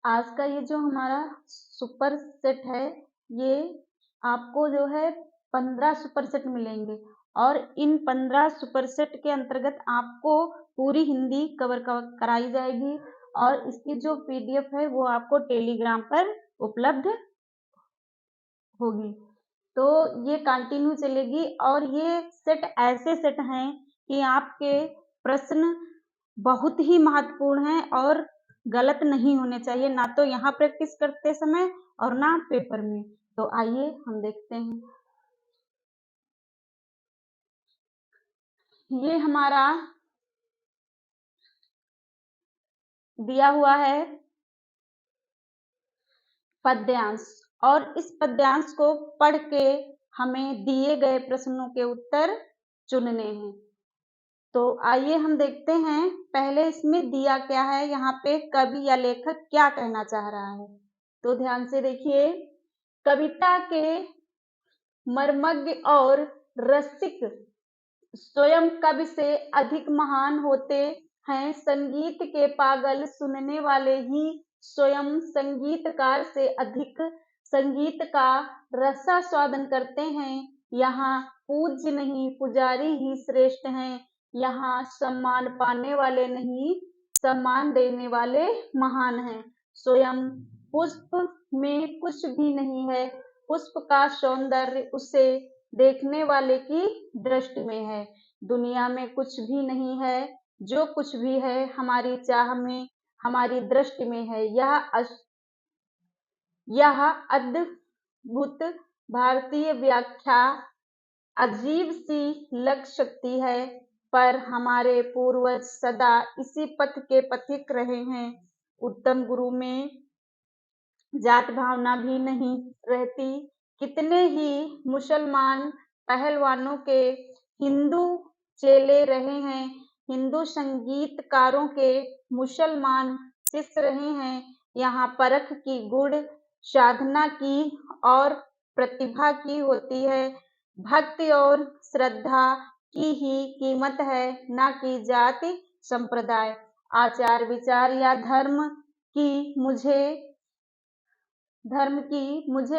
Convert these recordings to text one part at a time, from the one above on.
आज का ये जो हमारा सुपर सेट है, ये आपको जो है 15 सुपर सेट मिलेंगे और इन 15 सुपर सेट के अंतर्गत आपको पूरी हिंदी कवर कराई जाएगी और इसकी जो पीडीएफ है वो आपको टेलीग्राम पर उपलब्ध होगी। तो ये कंटिन्यू चलेगी और ये सेट ऐसे सेट हैं कि आपके प्रश्न बहुत ही महत्वपूर्ण हैं और गलत नहीं होने चाहिए, ना तो यहाँ प्रैक्टिस करते समय और ना पेपर में। तो आइए हम देखते हैं। ये हमारा दिया हुआ है पद्यांश और इस पद्यांश को पढ़ के हमें दिए गए प्रश्नों के उत्तर चुनने हैं। तो आइए हम देखते हैं। पहले इसमें दिया क्या है, यहाँ पे कवि या लेखक क्या कहना चाह रहा है। तो ध्यान से देखिए, कविता के मर्मज्ञ और रसिक स्वयं कवि से अधिक महान होते हैं। संगीत के पागल सुनने वाले ही स्वयं संगीतकार से अधिक संगीत का रसास्वादन करते हैं। यहाँ पूज्य नहीं पुजारी ही श्रेष्ठ हैं। यहाँ सम्मान पाने वाले नहीं सम्मान देने वाले महान हैं। स्वयं पुष्प में कुछ भी नहीं है, पुष्प का सौंदर्य उसे देखने वाले की दृष्टि में है। दुनिया में कुछ भी नहीं है, जो कुछ भी है हमारी चाह में हमारी दृष्टि में है। यह अद्भुत भारतीय व्याख्या अजीब सी लग सकती है, पर हमारे पूर्वज सदा इसी पथ के पथिक रहे हैं। उत्तम गुरु में जात भावना भी नहीं रहती। कितने ही मुसलमान पहलवानों के हिंदू चेले रहे हैं, हिंदू संगीतकारों के मुसलमान शिष्य रहे हैं। यहाँ परख की गुण साधना की और प्रतिभा की होती है। भक्ति और श्रद्धा की ही कीमत है, ना कि जाति संप्रदाय आचार विचार या धर्म की मुझे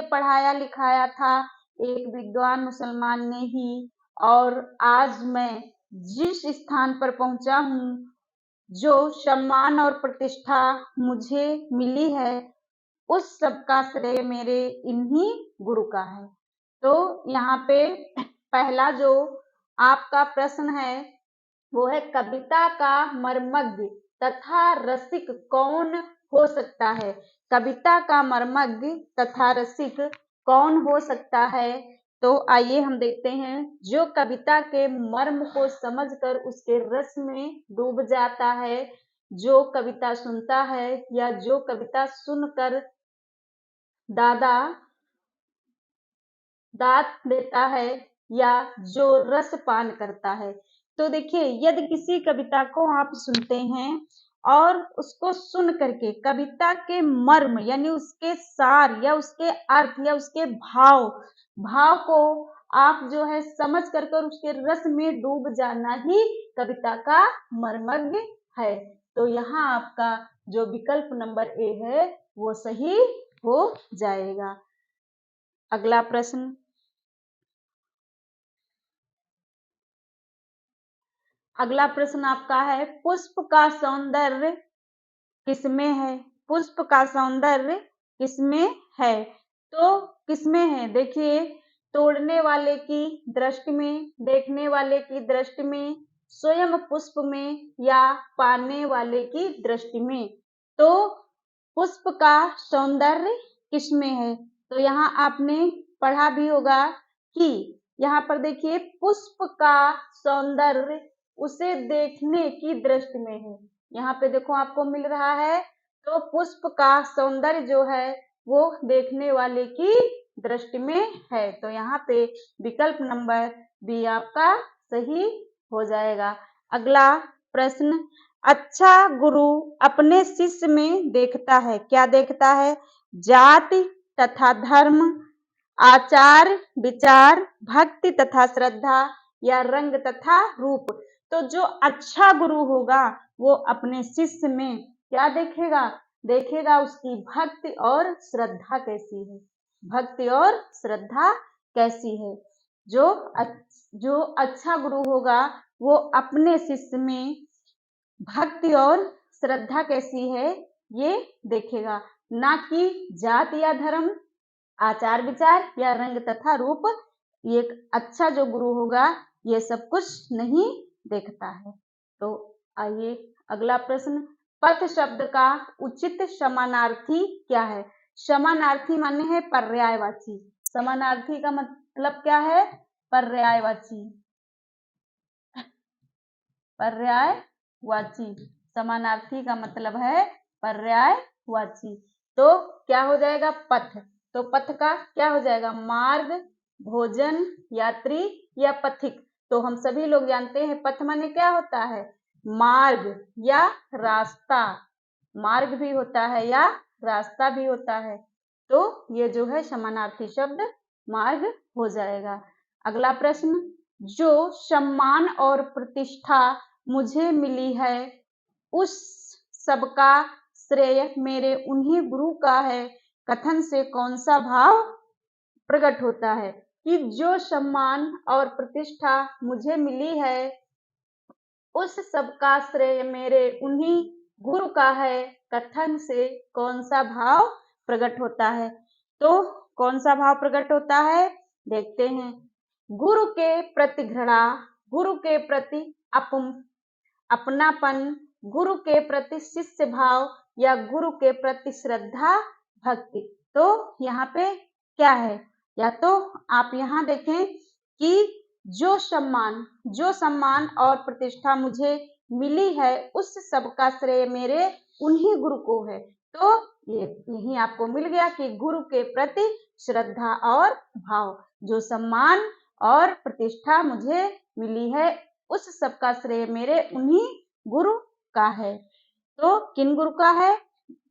पढ़ाया लिखाया था एक विद्वान मुसलमान ने ही। और आज मैं जिस स्थान पर पहुंचा हूँ, जो सम्मान और प्रतिष्ठा मुझे मिली है, उस सब का श्रेय मेरे इन्हीं गुरु का है। तो यहाँ पे पहला जो आपका प्रश्न है वो है, कविता का मर्मज्ञ तथा रसिक कौन हो सकता है। कविता का मर्मज्ञ तथा रसिक कौन हो सकता है। तो आइए हम देखते हैं। जो कविता के मर्म को समझकर उसके रस में डूब जाता है, जो कविता सुनता है या जो कविता सुनकर दाद देता है या जो रस पान करता है। तो देखिए, यदि किसी कविता को आप सुनते हैं और उसको सुन करके कविता के मर्म यानी उसके सार या उसके अर्थ या उसके भाव को आप जो है समझ करके उसके रस में डूब जाना ही कविता का मर्मज्ञ है। तो यहाँ आपका जो विकल्प नंबर ए है वो सही हो जाएगा। अगला प्रश्न, अगला प्रश्न आपका है, पुष्प का सौंदर्य किसमें है। पुष्प का सौंदर्य किसमें है। तो किसमें है, देखिए, तोड़ने वाले की दृष्टि में, देखने वाले की दृष्टि में, स्वयं पुष्प में या पाने वाले की दृष्टि में। तो पुष्प का सौंदर्य किसमें है। तो यहाँ आपने पढ़ा भी होगा कि यहाँ पर देखिए, पुष्प का सौंदर्य उसे देखने की दृष्टि में है। यहाँ पे देखो आपको मिल रहा है। तो पुष्प का सौंदर्य जो है वो देखने वाले की दृष्टि में है। तो यहाँ पे विकल्प नंबर बी आपका सही हो जाएगा। अगला प्रश्न, अच्छा गुरु अपने शिष्य में देखता है, क्या देखता है। जाति तथा धर्म, आचार विचार, भक्ति तथा श्रद्धा या रंग तथा रूप। तो जो अच्छा गुरु होगा वो अपने शिष्य में क्या देखेगा, देखेगा उसकी भक्ति और श्रद्धा कैसी है, भक्ति और श्रद्धा कैसी है। जो अच्छा गुरु होगा वो अपने शिष्य में भक्ति और श्रद्धा कैसी है ये देखेगा, ना कि जात या धर्म, आचार विचार या रंग तथा रूप। ये अच्छा जो गुरु होगा ये सब कुछ नहीं देखता है। तो आइए अगला प्रश्न, पथ शब्द का उचित समानार्थी क्या है? समानार्थी माने है पर्यायवाची। समानार्थी का मतलब क्या है? पर्यायवाची, पर्यायवाची। समानार्थी का मतलब है पर्यायवाची। तो क्या हो जाएगा? पथ। तो पथ का क्या हो जाएगा? मार्ग, भोजन, यात्री या पथिक। तो हम सभी लोग जानते हैं पथ माने क्या होता है? मार्ग या रास्ता। मार्ग भी होता है या रास्ता भी होता है। तो ये जो है समानार्थी शब्द मार्ग हो जाएगा। अगला प्रश्न, जो सम्मान और प्रतिष्ठा मुझे मिली है उस सबका श्रेय मेरे उन्हीं गुरु का है, कथन से कौन सा भाव प्रकट होता है? कि जो सम्मान और प्रतिष्ठा मुझे मिली है उस सबका श्रेय मेरे उन्हीं गुरु का है, कथन से कौन सा भाव प्रकट होता है? तो कौन सा भाव प्रकट होता है देखते हैं। गुरु के प्रति घृणा, गुरु के प्रति अपनापन, गुरु के प्रति शिष्य भाव या गुरु के प्रति श्रद्धा भक्ति। तो यहाँ पे क्या है? या तो आप यहाँ देखें कि जो सम्मान और प्रतिष्ठा मुझे मिली है उस सबका श्रेय मेरे उन्हीं गुरु को है। तो यही आपको मिल गया कि गुरु के प्रति श्रद्धा और भाव। जो सम्मान और प्रतिष्ठा मुझे मिली है उस सबका श्रेय मेरे उन्हीं गुरु का है। तो किन गुरु का है?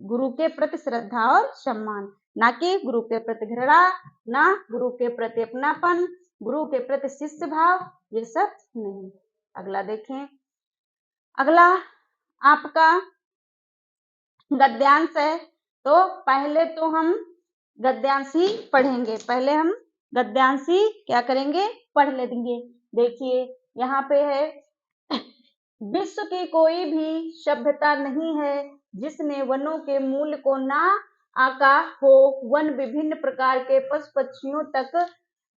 गुरु के प्रति श्रद्धा और सम्मान, ना कि गुरु के प्रति घृणा, ना गुरु के प्रति अपनापन, गुरु के प्रति शिष्य भाव, ये सब नहीं। अगला देखें। अगला आपका गद्यांश है। तो पहले तो हम गद्यांश ही पढ़ेंगे, पहले हम गद्यांश ही क्या करेंगे? पढ़ लेंगे। देखिए यहाँ पे है, विश्व की कोई भी सभ्यता नहीं है जिसने वनों के मूल्य को ना आका हो। वन विभिन्न प्रकार के पशु पक्षियों तक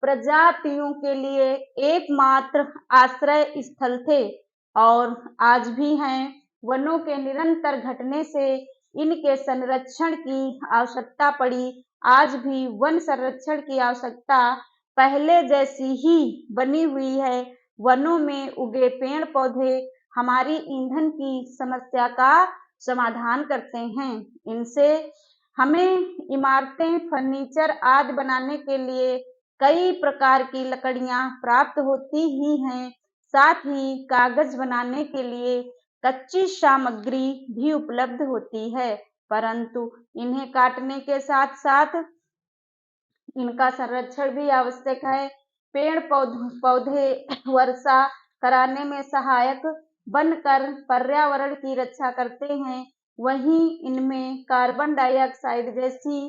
प्रजातियों के लिए एकमात्र आश्रय स्थल थे और आज भी हैं। वनों के निरंतर घटने से इनके संरक्षण की आवश्यकता पड़ी। आज भी वन संरक्षण की आवश्यकता पहले जैसी ही बनी हुई है। वनों में उगे पेड़ पौधे हमारी ईंधन की समस्या का समाधान करते हैं। इनसे हमें इमारतें, फर्नीचर आदि बनाने के लिए कई प्रकार की लकड़ियां प्राप्त होती ही हैं। साथ ही कागज बनाने के लिए कच्ची सामग्री भी उपलब्ध होती है, परंतु इन्हें काटने के साथ साथ इनका संरक्षण भी आवश्यक है। पेड़ पौधे वर्षा कराने में सहायक बनकर पर्यावरण की रक्षा करते हैं। वहीं इनमें कार्बन डाइऑक्साइड जैसी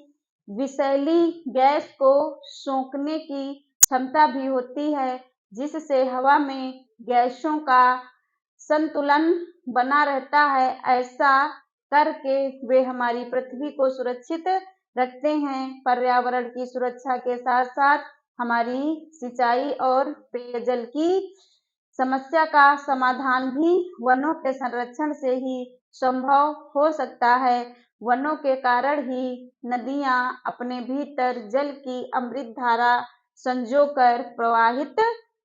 विषैली गैस को सोखने की क्षमता भी होती है, जिससे हवा में गैसों का संतुलन बना रहता है। ऐसा करके वे हमारी पृथ्वी को सुरक्षित रखते हैं। पर्यावरण की सुरक्षा के साथ साथ हमारी सिंचाई और पेयजल की समस्या का समाधान भी वनों के संरक्षण से ही संभव हो सकता है। वनों के कारण ही नदियां अपने भीतर जल की अमृत धारा संजोकर प्रवाहित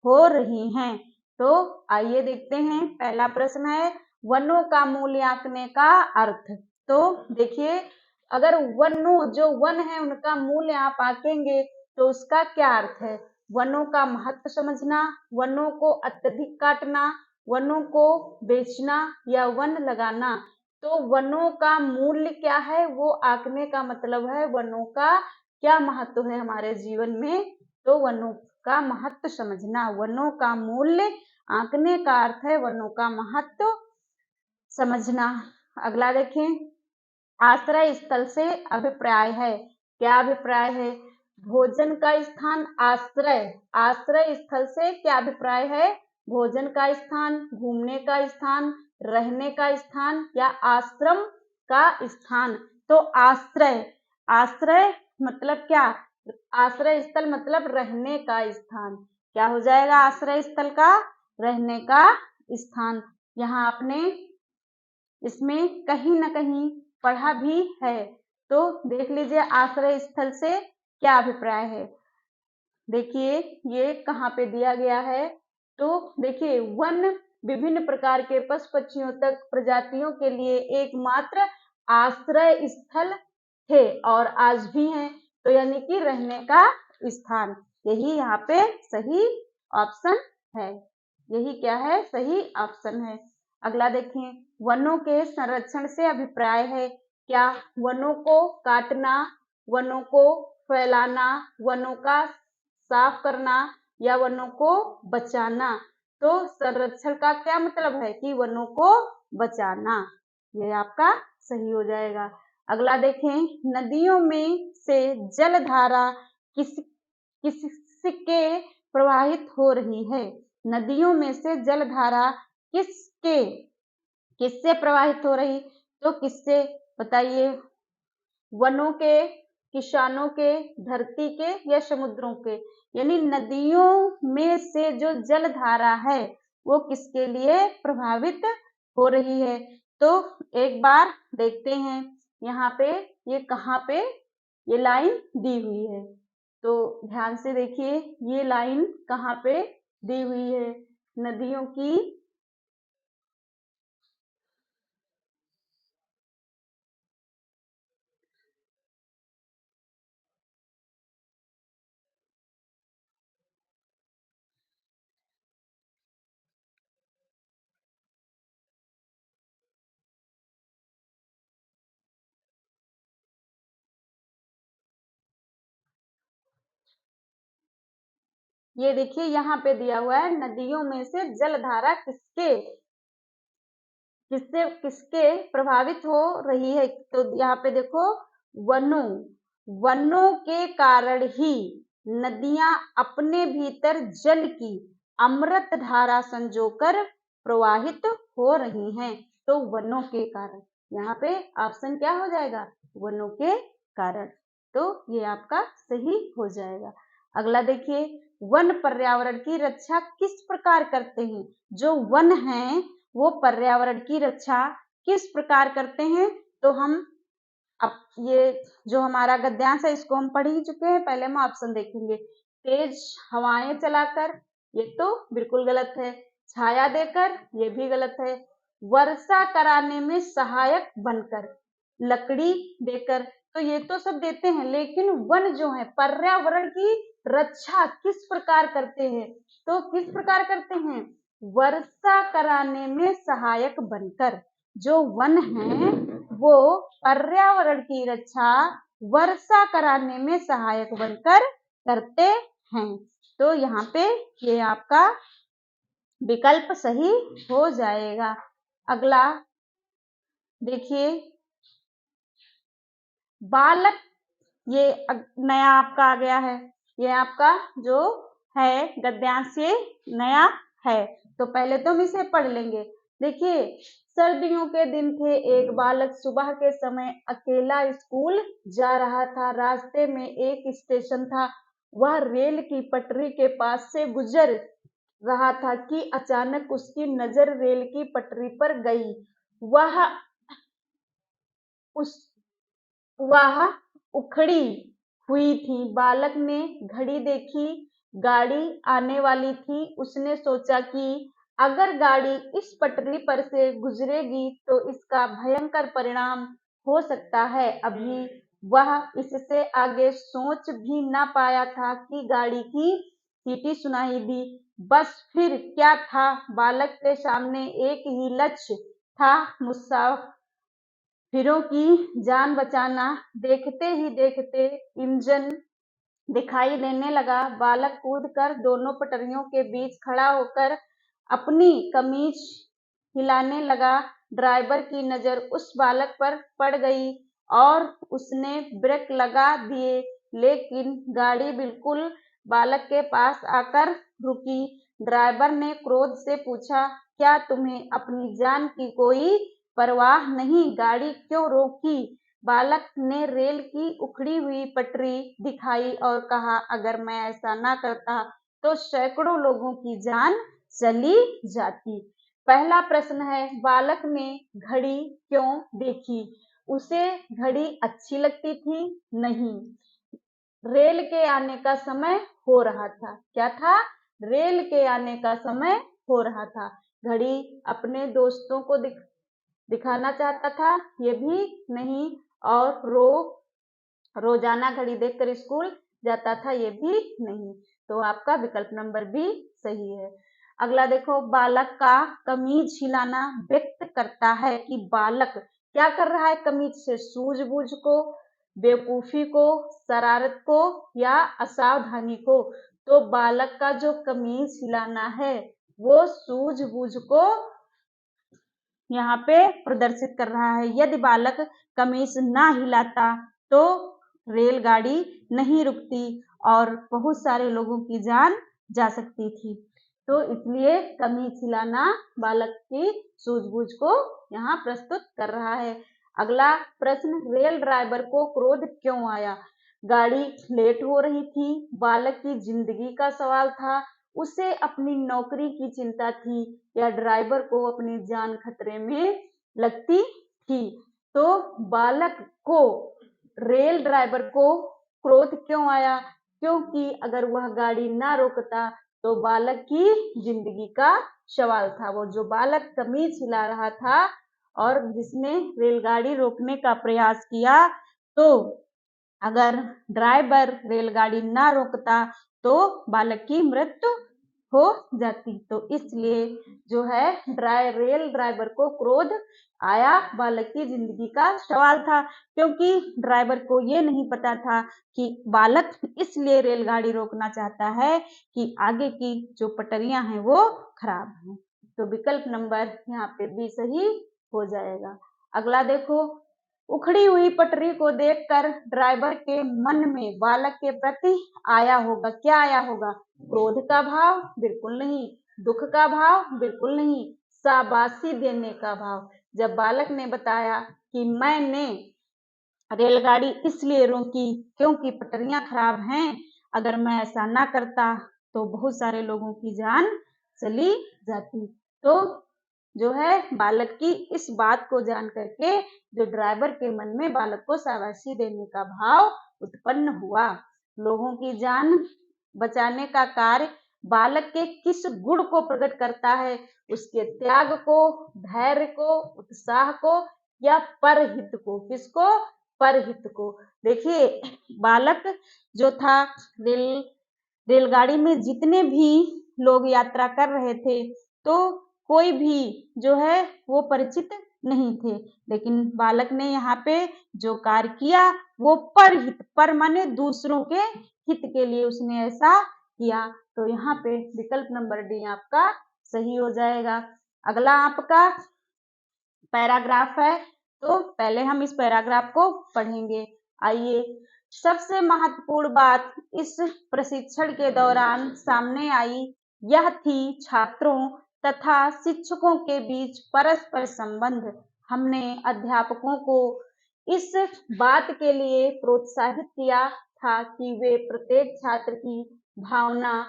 हो रही हैं। तो आइए देखते हैं, पहला प्रश्न है वनों का मूल्य आंकने का अर्थ। तो देखिए, अगर जो वन है उनका मूल्य आप आंकेंगे तो उसका क्या अर्थ है? वनों का महत्व समझना, वनों को अत्यधिक काटना, वनों को बेचना या वन लगाना। तो वनों का मूल्य क्या है वो आंकने का मतलब है वनों का क्या महत्व है हमारे जीवन में। तो वनों का महत्व समझना, वनों का मूल्य आंकने का अर्थ है वनों का महत्व समझना। अगला देखें, आश्रय स्थल से अभिप्राय है। क्या अभिप्राय है? भोजन का स्थान आश्रय, आश्रय स्थल से क्या अभिप्राय है? भोजन का स्थान, घूमने का स्थान, रहने का स्थान या आश्रम का स्थान। तो आश्रय, आश्रय मतलब क्या? आश्रय स्थल मतलब रहने का स्थान। क्या हो जाएगा आश्रय स्थल का? रहने का स्थान। यहाँ आपने इसमें कहीं ना कहीं पढ़ा भी है, तो देख लीजिए आश्रय स्थल से क्या अभिप्राय है। देखिए ये कहाँ पे दिया गया है, तो देखिए वन विभिन्न प्रकार के पशु पक्षियों तक प्रजातियों के लिए एकमात्र आश्रय स्थल थे और आज भी हैं, तो यानी कि रहने का स्थान। यही यहाँ पे सही ऑप्शन है। यही क्या है? सही ऑप्शन है। अगला देखें, वनों के संरक्षण से अभिप्राय है। क्या? वनों को काटना, वनों को फैलाना, वनों का साफ करना या वनों को बचाना। तो संरक्षण का क्या मतलब है? कि वनों को बचाना। ये आपका सही हो जाएगा। अगला देखें, नदियों में से जलधारा किसके प्रवाहित हो रही है? नदियों में से जलधारा किससे प्रवाहित हो रही? तो किससे? बताइए। वनों के, किसानों के, धरती के या समुद्रों के? यानी नदियों में से जो जलधारा है वो किसके लिए प्रभावित हो रही है? तो एक बार देखते हैं यहाँ पे ये कहाँ पे ये लाइन दी हुई है, तो ध्यान से देखिए ये लाइन कहाँ पे दी हुई है। नदियों की, ये देखिए यहाँ पे दिया हुआ है नदियों में से जलधारा किसके किससे किसके प्रभावित हो रही है। तो यहाँ पे देखो वनों, वनों के कारण ही नदियां अपने भीतर जल की अमृत धारा संजोकर प्रवाहित हो रही हैं। तो वनों के कारण, यहाँ पे ऑप्शन क्या हो जाएगा? वनों के कारण। तो ये आपका सही हो जाएगा। अगला देखिए, वन पर्यावरण की रक्षा किस प्रकार करते हैं? जो वन हैं वो पर्यावरण की रक्षा किस प्रकार करते हैं? तो हम अब ये जो हमारा गद्यांश है इसको हम पढ़ ही चुके हैं, पहले हम ऑप्शन देखेंगे। तेज हवाएं चलाकर, ये तो बिल्कुल गलत है। छाया देकर, ये भी गलत है। वर्षा कराने में सहायक बनकर, लकड़ी देकर, तो ये तो सब देते हैं, लेकिन वन जो है पर्यावरण की रक्षा किस प्रकार करते हैं? तो किस प्रकार करते हैं? वर्षा कराने में सहायक बनकर। जो वन है वो पर्यावरण की रक्षा वर्षा कराने में सहायक बनकर करते हैं। तो यहाँ पे ये आपका विकल्प सही हो जाएगा। अगला देखिए, बालक, ये नया आपका आ गया है। ये आपका जो है गद्यांश ये नया है, तो पहले तो हम इसे पढ़ लेंगे। देखिए, सर्दियों के दिन थे, एक बालक सुबह के समय अकेला स्कूल जा रहा था। रास्ते में एक स्टेशन था, वह रेल की पटरी के पास से गुजर रहा था कि अचानक उसकी नजर रेल की पटरी पर गई। वह उस वह उखड़ी हुई थी। बालक ने घड़ी देखी, गाड़ी आने वाली थी। उसने सोचा कि अगर गाड़ी इस पटरी पर से गुजरेगी तो इसका भयंकर परिणाम हो सकता है। अभी वह इससे आगे सोच भी ना पाया था कि गाड़ी की सीटी सुनाई दी। बस फिर क्या था, बालक के सामने एक ही लक्ष्य था, मुसाफिरों की जान बचाना। देखते ही देखते इंजन दिखाई देने लगा। बालक कूदकर दोनों पटरियों के बीच खड़ा होकर अपनी कमीज हिलाने लगा। ड्राइवर की नजर उस बालक पर पड़ गई। और उसने ब्रेक लगा दिए, लेकिन गाड़ी बिल्कुल बालक के पास आकर रुकी। ड्राइवर ने क्रोध से पूछा, क्या तुम्हें अपनी जान की कोई परवाह नहीं? गाड़ी क्यों रोकी? बालक ने रेल की उखड़ी हुई पटरी दिखाई और कहा, अगर मैं ऐसा ना करता तो सैकड़ों लोगों की जान चली जाती। पहला प्रश्न है, बालक ने घड़ी क्यों देखी? उसे घड़ी अच्छी लगती थी? नहीं। रेल के आने का समय हो रहा था। क्या था? रेल के आने का समय हो रहा था। घड़ी अपने दोस्तों को दिखाना चाहता था? ये भी नहीं। और रोजाना घड़ी देखकर स्कूल जाता था? ये भी नहीं। तो आपका विकल्प नंबर बी सही है। अगला देखो, बालक का कमीज हिलाना व्यक्त करता है कि बालक क्या कर रहा है कमीज से? सूझबूझ को, बेवकूफी को, शरारत को या असावधानी को। तो बालक का जो कमीज हिलाना है वो सूझबूझ को यहाँ पे प्रदर्शित कर रहा है। यदि बालक कमीज ना हिलाता तो रेलगाड़ी नहीं रुकती और बहुत सारे लोगों की जान जा सकती थी। तो इसलिए कमीज हिलाना बालक की सूझबूझ को यहाँ प्रस्तुत कर रहा है। अगला प्रश्न, रेल ड्राइवर को क्रोध क्यों आया? गाड़ी लेट हो रही थी, बालक की जिंदगी का सवाल था, उसे अपनी नौकरी की चिंता थी या ड्राइवर को अपनी जान खतरे में लगती थी। तो बालक को, रेल ड्राइवर को क्रोध क्यों आया? क्योंकि अगर वह गाड़ी ना रोकता तो बालक की जिंदगी का सवाल था। वो जो बालक कमीज हिला रहा था और जिसने रेलगाड़ी रोकने का प्रयास किया, तो अगर ड्राइवर रेलगाड़ी ना रोकता तो बालक की मृत्यु हो जाती। तो इसलिए जो है रेल ड्राइवर को क्रोध आया, बालक की जिंदगी का सवाल था, क्योंकि ड्राइवर को ये नहीं पता था कि बालक इसलिए रेलगाड़ी रोकना चाहता है कि आगे की जो पटरियां हैं वो खराब हैं। तो विकल्प नंबर यहाँ पे भी सही हो जाएगा। अगला देखो, उखड़ी हुई पटरी को देखकर ड्राइवर के मन में बालक के प्रति आया होगा, क्या आया होगा? क्रोध का भाव? बिल्कुल नहीं। दुख का भाव? बिल्कुल नहीं। शाबाशी देने का भाव। जब बालक ने बताया कि मैंने रेलगाड़ी इसलिए रोकी क्योंकि पटरियां खराब हैं, अगर मैं ऐसा ना करता तो बहुत सारे लोगों की जान चली जाती। तो जो है बालक की इस बात को जान करके जो ड्राइवर के मन में बालक को शाबाशी देने का भाव उत्पन्न हुआ। लोगों की जान बचाने का कार्य बालक के किस गुण को प्रकट करता है? उसके त्याग को, धैर्य को, उत्साह को या परहित को? किसको? परहित को। देखिए, बालक जो था रेलगाड़ी में जितने भी लोग यात्रा कर रहे थे, तो कोई भी जो है वो परिचित नहीं थे, लेकिन बालक ने यहाँ पे जो कार्य किया वो परहित, पर माने दूसरों के हित के लिए उसने ऐसा किया। तो यहाँ पे विकल्प नंबर डी आपका सही हो जाएगा। अगला आपका पैराग्राफ है, तो पहले हम इस पैराग्राफ को पढ़ेंगे। आइए, सबसे महत्वपूर्ण बात इस प्रशिक्षण के दौरान सामने आई यह थी छात्रों तथा शिक्षकों के बीच परस्पर संबंध। हमने अध्यापकों को इस बात के लिए प्रोत्साहित किया था कि वे प्रत्येक छात्र की भावना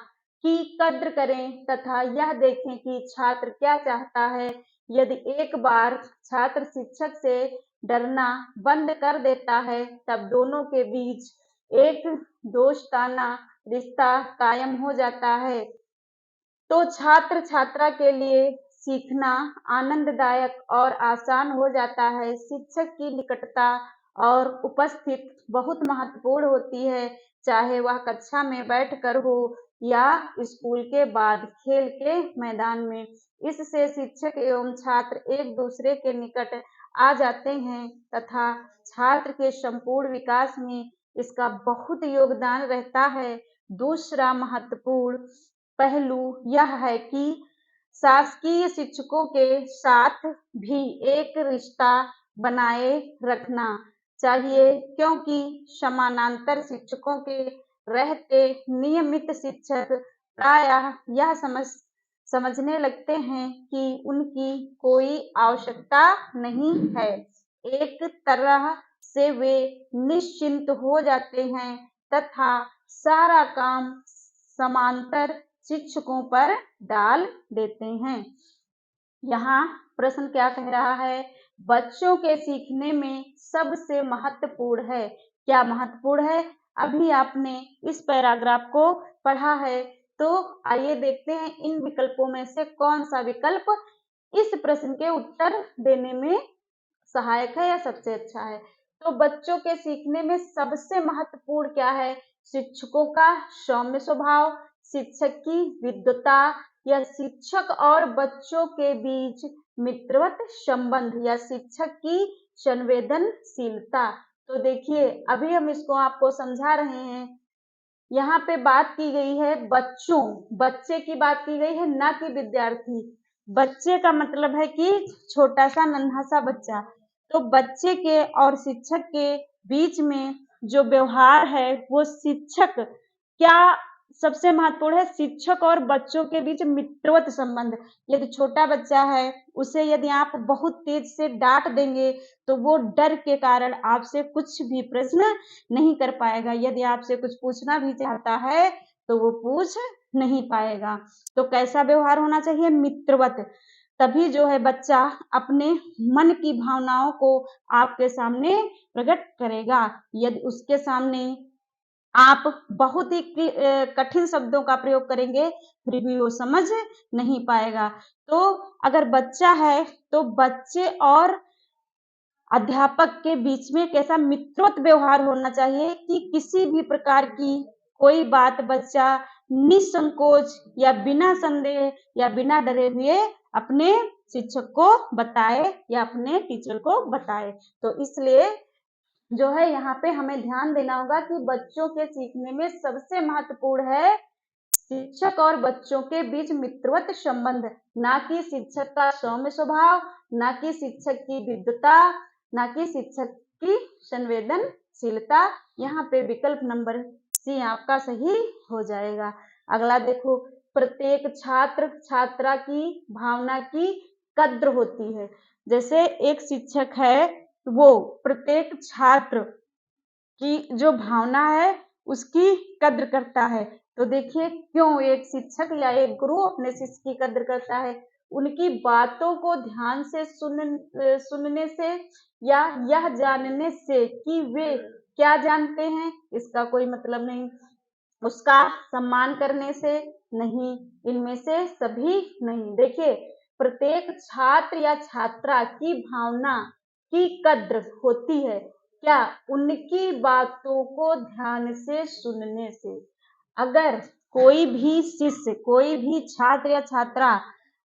की कद्र करें तथा यह देखें कि छात्र क्या चाहता है। यदि एक बार छात्र शिक्षक से डरना बंद कर देता है, तब दोनों के बीच एक दोस्ताना रिश्ता कायम हो जाता है। तो छात्र छात्रा के लिए सीखना आनंददायक और आसान हो जाता है। शिक्षक की निकटता और उपस्थिति बहुत महत्वपूर्ण होती है, चाहे वह कक्षा में बैठकर हो या स्कूल के बाद खेल के मैदान में। इससे शिक्षक एवं छात्र एक दूसरे के निकट आ जाते हैं तथा छात्र के संपूर्ण विकास में इसका बहुत योगदान रहता है। दूसरा महत्वपूर्ण पहलू यह है कि शासकीय शिक्षकों के साथ भी एक रिश्ता बनाए रखना चाहिए, क्योंकि समानांतर शिक्षकों के रहते नियमित शिक्षक प्रायः यह समझने लगते हैं कि उनकी कोई आवश्यकता नहीं है। एक तरह से वे निश्चिंत हो जाते हैं तथा सारा काम समांतर शिक्षकों पर डाल देते हैं। यहाँ प्रश्न क्या कह रहा है? बच्चों के सीखने में सबसे महत्वपूर्ण है। क्या महत्वपूर्ण है? अभी आपने इस पैराग्राफ को पढ़ा है, तो आइए देखते हैं इन विकल्पों में से कौन सा विकल्प इस प्रश्न के उत्तर देने में सहायक है या सबसे अच्छा है। तो बच्चों के सीखने में सबसे महत्वपूर्ण क्या है? शिक्षकों का सौम्य स्वभाव, शिक्षक की विद्वता, या शिक्षक और बच्चों के बीच मित्रवत संबंध, या शिक्षक की संवेदनशीलता। तो देखिए, अभी हम इसको आपको समझा रहे हैं। यहाँ पे बात की गई है बच्चों, बच्चे की बात की गई है, ना कि विद्यार्थी। बच्चे का मतलब है कि छोटा सा नन्हा सा बच्चा। तो बच्चे के और शिक्षक के बीच में जो व्यवहार है वो शिक्षक क्या सबसे महत्वपूर्ण है? शिक्षक और बच्चों के बीच मित्रवत संबंध। यदि छोटा बच्चा है, उसे यदि आप बहुत तेज से डांट देंगे तो वो डर के कारण आपसे कुछ भी प्रश्न नहीं कर पाएगा। यदि आपसे कुछ पूछना भी चाहता है तो वो पूछ नहीं पाएगा। तो कैसा व्यवहार होना चाहिए? मित्रवत। तभी जो है बच्चा अपने मन की भावनाओं को आपके सामने प्रकट करेगा। यदि उसके सामने आप बहुत ही कठिन शब्दों का प्रयोग करेंगे फिर भी वो समझ नहीं पाएगा। तो अगर बच्चा है तो बच्चे और अध्यापक के बीच में कैसा मित्रवत व्यवहार होना चाहिए कि किसी भी प्रकार की कोई बात बच्चा निसंकोच या बिना संदेह या बिना डरे हुए अपने शिक्षक को बताए या अपने टीचर को बताए। तो इसलिए जो है यहाँ पे हमें ध्यान देना होगा कि बच्चों के सीखने में सबसे महत्वपूर्ण है शिक्षक और बच्चों के बीच मित्रवत संबंध, ना कि शिक्षक का सौम्य स्वभाव, ना कि शिक्षक की विद्वता, ना कि शिक्षक की संवेदनशीलता। यहाँ पे विकल्प नंबर सी आपका सही हो जाएगा। अगला देखो, प्रत्येक छात्र छात्रा की भावना की कद्र होती है। जैसे एक शिक्षक है, वो प्रत्येक छात्र की जो भावना है उसकी कद्र करता है। तो देखिए, क्यों एक शिक्षक या एक गुरु अपने शिष्य की कद्र करता है? उनकी बातों को ध्यान से सुनने से, या यह जानने से कि वे क्या जानते हैं, इसका कोई मतलब नहीं। उसका सम्मान करने से नहीं, इनमें से सभी नहीं। देखिए, प्रत्येक छात्र या छात्रा की भावना की कद्र होती है क्या? उनकी बातों को ध्यान से सुनने से। अगर कोई भी शिष्य, कोई भी छात्र या छात्रा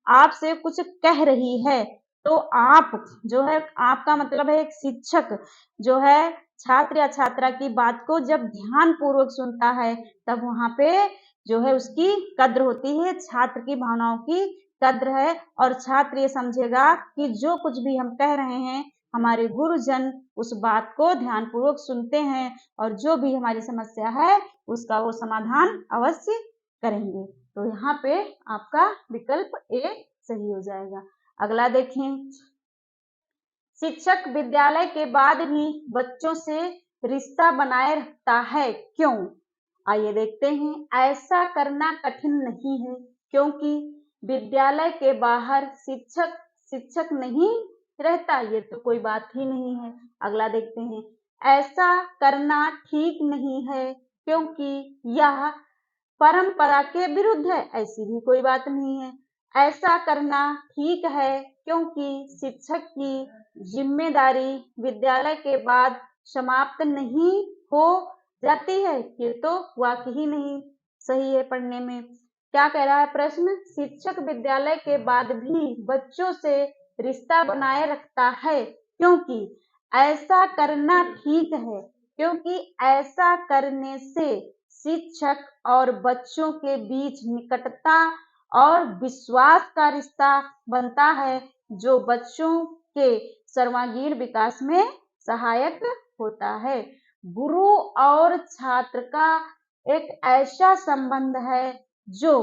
आपसे कुछ कह रही है, तो आप जो है, आपका मतलब है एक शिक्षक जो है छात्र या छात्रा की बात को जब ध्यान पूर्वक सुनता है, तब वहां पे जो है उसकी कद्र होती है, छात्र की भावनाओं की कद्र है। और छात्र ये समझेगा कि जो कुछ भी हम कह रहे हैं, हमारे गुरुजन उस बात को ध्यानपूर्वक सुनते हैं और जो भी हमारी समस्या है उसका वो समाधान अवश्य करेंगे। तो यहाँ पे आपका विकल्प ए सही हो जाएगा। अगला देखें, शिक्षक विद्यालय के बाद भी बच्चों से रिश्ता बनाए रखता है, क्यों? आइए देखते हैं। ऐसा करना कठिन नहीं है, क्योंकि विद्यालय के बाहर शिक्षक शिक्षक नहीं रहता, ये तो कोई बात ही नहीं है। अगला देखते हैं, ऐसा करना ठीक नहीं है, क्योंकि यह परंपरा के विरुद्ध है, ऐसी भी कोई बात नहीं है। ऐसा करना ठीक है, क्योंकि शिक्षक की जिम्मेदारी विद्यालय के बाद समाप्त नहीं हो जाती है, ये तो वाकई ही नहीं सही है पढ़ने में। क्या कह रहा है प्रश्न? शिक्षक विद्यालय के बाद भी बच्चों से रिश्ता बनाए रखता है, क्योंकि ऐसा करना ठीक है, क्योंकि ऐसा करने से शिक्षक और बच्चों के बीच निकटता और विश्वास का रिश्ता बनता है, जो बच्चों के सर्वांगीण विकास में सहायक होता है। गुरु और छात्र का एक ऐसा संबंध है जो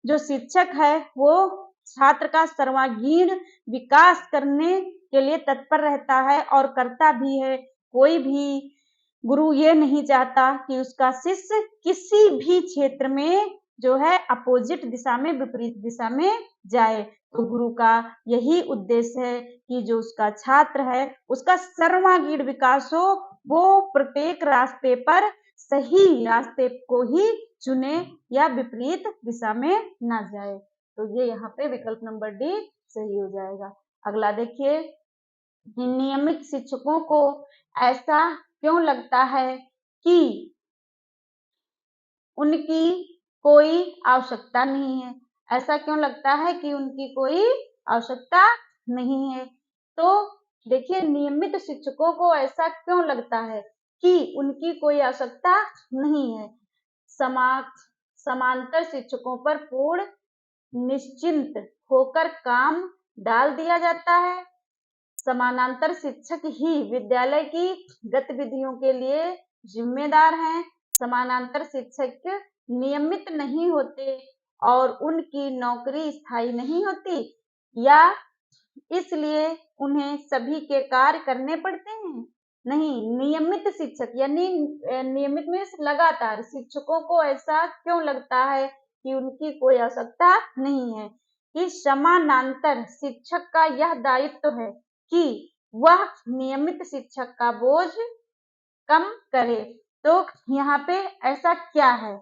शिक्षक है वो छात्र का सर्वांगीण विकास करने के लिए तत्पर रहता है और करता भी है। कोई भी गुरु ये नहीं चाहता कि उसका शिष्य किसी भी क्षेत्र में जो है अपोजिट दिशा में, विपरीत दिशा में जाए। तो गुरु का यही उद्देश्य है कि जो उसका छात्र है उसका सर्वांगीण विकास हो, वो प्रत्येक रास्ते पर सही रास्ते को ही चुने या विपरीत दिशा में ना जाए। तो ये यहाँ पे विकल्प नंबर डी सही हो जाएगा। अगला देखिए, नियमित शिक्षकों को ऐसा क्यों लगता है कि उनकी कोई आवश्यकता नहीं है? ऐसा क्यों लगता है कि उनकी कोई आवश्यकता नहीं है? तो देखिए, नियमित शिक्षकों को ऐसा क्यों लगता है कि उनकी कोई आवश्यकता नहीं है? समांतर शिक्षकों पर पूर्ण निश्चिंत होकर काम डाल दिया जाता है। समानांतर शिक्षक ही विद्यालय की गतिविधियों के लिए जिम्मेदार हैं। समानांतर शिक्षक नियमित नहीं होते और उनकी नौकरी स्थायी नहीं होती, या इसलिए उन्हें सभी के कार्य करने पड़ते हैं? नहीं, नियमित शिक्षक यानी नियमित मीन्स लगातार। शिक्षकों को ऐसा क्यों लगता है कि उनकी कोई आवश्यकता नहीं है? कि समानांतर शिक्षक का यह दायित्व है कि वह नियमित शिक्षक का बोझ कम करे। तो यहाँ पे ऐसा क्या है?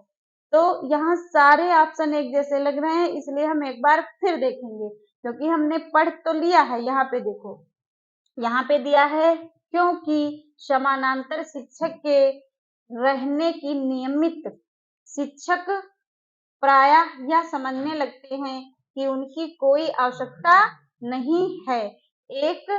तो यहाँ सारे ऑप्शन एक जैसे लग रहे हैं, इसलिए हम एक बार फिर देखेंगे, क्योंकि हमने पढ़ तो लिया है। यहाँ पे देखो, यहाँ पे दिया है क्योंकि समानांतर शिक्षक के रहने की नियमित शिक्षक प्रायः यह समझने लगते हैं कि उनकी कोई आवश्यकता नहीं है। एक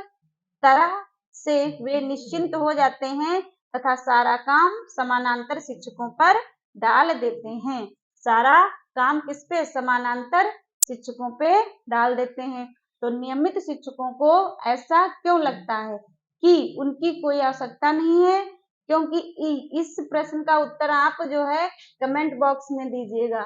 तरह से वे निश्चिंत हो जाते हैं तथा सारा काम समानांतर शिक्षकों पर डाल देते हैं। सारा काम किस पे? समानांतर शिक्षकों पे डाल देते हैं। तो नियमित शिक्षकों को ऐसा क्यों लगता है कि उनकी कोई आवश्यकता नहीं है? क्योंकि इस प्रश्न का उत्तर आप जो है कमेंट बॉक्स में दीजिएगा।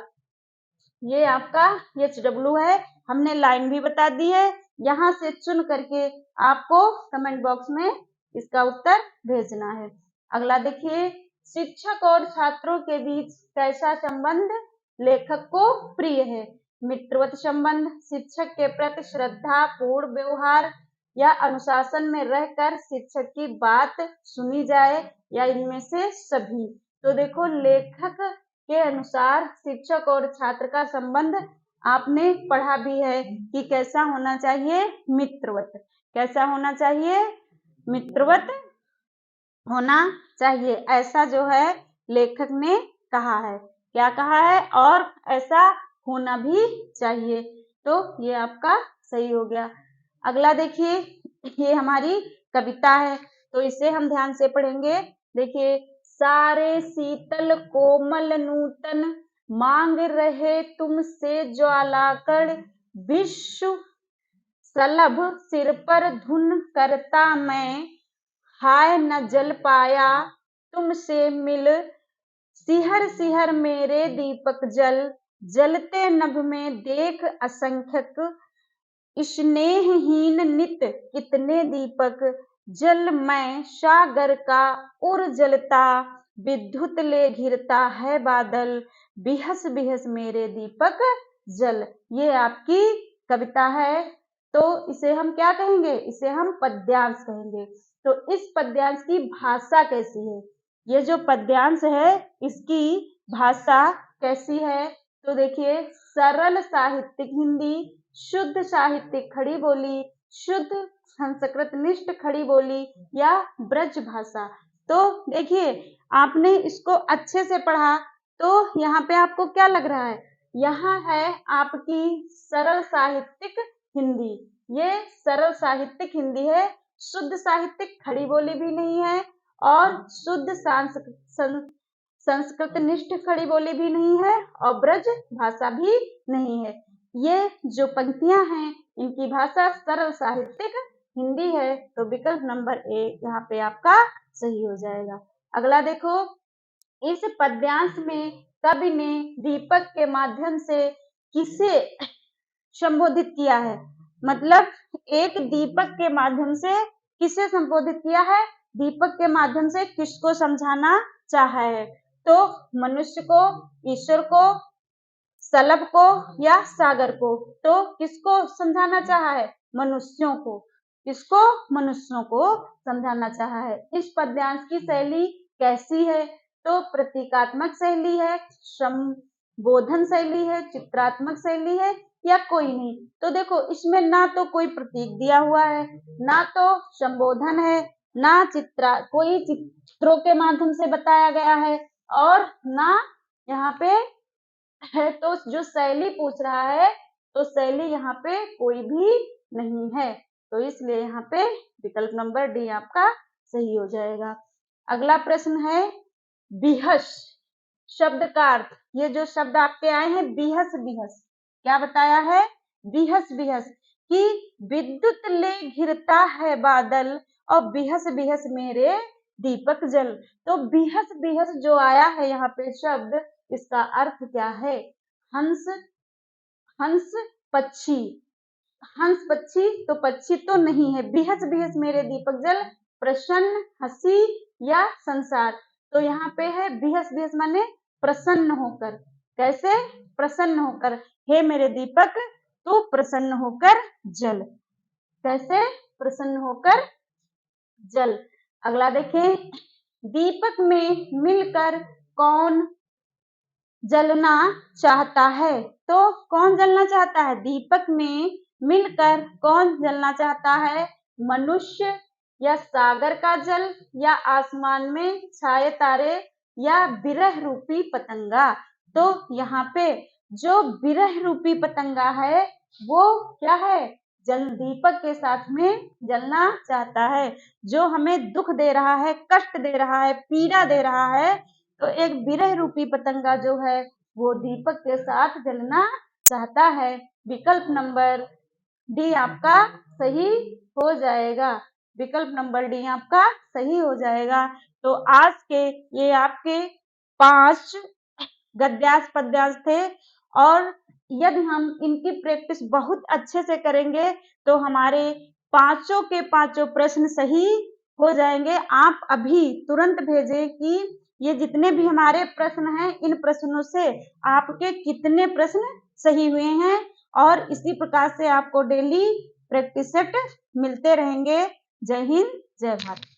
ये आपका HW है, हमने लाइन भी बता दी है। यहाँ से चुन करके आपको कमेंट बॉक्स में इसका उत्तर भेजना है। अगला देखिए, शिक्षक और छात्रों के बीच कैसा संबंध लेखक को प्रिय है? मित्रवत संबंध, शिक्षक के प्रति श्रद्धा पूर्ण व्यवहार, या अनुशासन में रहकर शिक्षक की बात सुनी जाए, या इनमें से सभी? तो देखो, लेखक के अनुसार शिक्षक और छात्र का संबंध आपने पढ़ा भी है कि कैसा होना चाहिए? मित्रवत। कैसा होना चाहिए? मित्रवत होना चाहिए, ऐसा जो है लेखक ने कहा है। क्या कहा है? और ऐसा होना भी चाहिए। तो ये आपका सही हो गया। अगला देखिए, ये हमारी कविता है, तो इसे हम ध्यान से पढ़ेंगे। देखिए, सारे शीतल कोमल नूतन मांग रहे तुमसे ज्वालाकण, विश्व सलभ सिर पर धुन करता मैं, हाय न जल पाया तुमसे मिल, सिहर सिहर मेरे दीपक जल, जलते नभ में देख असंख्यक, स्नेहहीन नित कितने दीपक, जल मैं सागर का उर जलता, विद्युत ले घिरता है बादल, बिहस बिहस मेरे दीपक जल। ये आपकी कविता है। तो इसे हम क्या कहेंगे? इसे हम पद्यांश कहेंगे। तो इस पद्यांश की भाषा कैसी है? ये जो पद्यांश है इसकी भाषा कैसी है? तो देखिए, सरल साहित्यिक हिंदी, शुद्ध साहित्यिक खड़ी बोली, शुद्ध संस्कृत निष्ठ खड़ी बोली, या ब्रज भाषा। तो देखिए, आपने इसको अच्छे से पढ़ा तो यहाँ पे आपको क्या लग रहा है? यहाँ है आपकी सरल साहित्यिक हिंदी। ये सरल साहित्यिक हिंदी है, शुद्ध साहित्यिक खड़ी बोली भी नहीं है और शुद्ध संस्कृत निष्ठ खड़ी बोली भी नहीं है और ब्रज भाषा भी नहीं है। ये जो पंक्तियां हैं इनकी भाषा सरल साहित्यिक हिंदी है, तो विकल्प नंबर ए यहाँ पे आपका सही हो जाएगा। अगला देखो, इस पद्यांश में कवि ने दीपक के माध्यम से किसे संबोधित किया है? मतलब एक दीपक के माध्यम से किसे संबोधित किया है? दीपक के माध्यम से किसको समझाना चाहा है? तो मनुष्य को, ईश्वर को, सलभ को या सागर को? तो किसको समझाना चाहा है? मनुष्यों को। किसको? मनुष्यों को समझाना चाहा है। इस पद्यांश की शैली कैसी है? तो प्रतीकात्मक शैली है, संबोधन शैली है, चित्रात्मक शैली है या कोई नहीं? तो देखो, इसमें ना तो कोई प्रतीक दिया हुआ है, ना तो संबोधन है, ना कोई चित्रों के माध्यम से बताया गया है, और ना यहाँ पे है। तो जो शैली पूछ रहा है, तो शैली यहाँ पे कोई भी नहीं है, तो इसलिए यहाँ पे विकल्प नंबर डी आपका सही हो जाएगा। अगला प्रश्न है, बिहस शब्द का अर्थ। ये जो शब्द आपके आए हैं, बिहस बिहस, क्या बताया है? बिहस बिहस कि विद्युत ले घिरता है बादल और बिहस बिहस मेरे दीपक जल। तो बिहस बिहस जो आया है यहाँ पे शब्द, इसका अर्थ क्या है? हंस, हंस पक्षी, हंस पक्षी, तो पक्षी तो नहीं है। बिहस बिहस मेरे दीपक जल, प्रसन्न, हंसी या संसार? तो यहाँ पे है बिहस बिहस माने प्रसन्न होकर। कैसे? प्रसन्न होकर। हे मेरे दीपक, तू प्रसन्न होकर जल। कैसे? प्रसन्न होकर जल। अगला देखें, दीपक में मिलकर कौन जलना चाहता है? तो कौन जलना चाहता है? दीपक में मिलकर कौन जलना चाहता है? मनुष्य या सागर का जल या आसमान में छाए तारे या विरह रूपी पतंगा? तो यहाँ पे जो विरह रूपी पतंगा है, वो क्या है? जल दीपक के साथ में जलना चाहता है। जो हमें दुख दे रहा है, कष्ट दे रहा है, पीड़ा दे रहा है, तो एक विरह रूपी पतंगा जो है, वो दीपक के साथ जलना चाहता है। विकल्प नंबर डी आपका सही हो जाएगा। विकल्प नंबर डी आपका सही हो जाएगा। तो आज के ये आपके 5 गद्यांश पद्यांश थे, और यदि हम इनकी प्रैक्टिस बहुत अच्छे से करेंगे, तो हमारे पांचों के पांचों प्रश्न सही हो जाएंगे। आप अभी तुरंत भेजें कि ये जितने भी हमारे प्रश्न हैं, इन प्रश्नों से आपके कितने प्रश्न सही हुए हैं, और इसी प्रकार से आपको डेली प्रैक्टिस सेट मिलते रहेंगे। जय हिंद, जय भारत।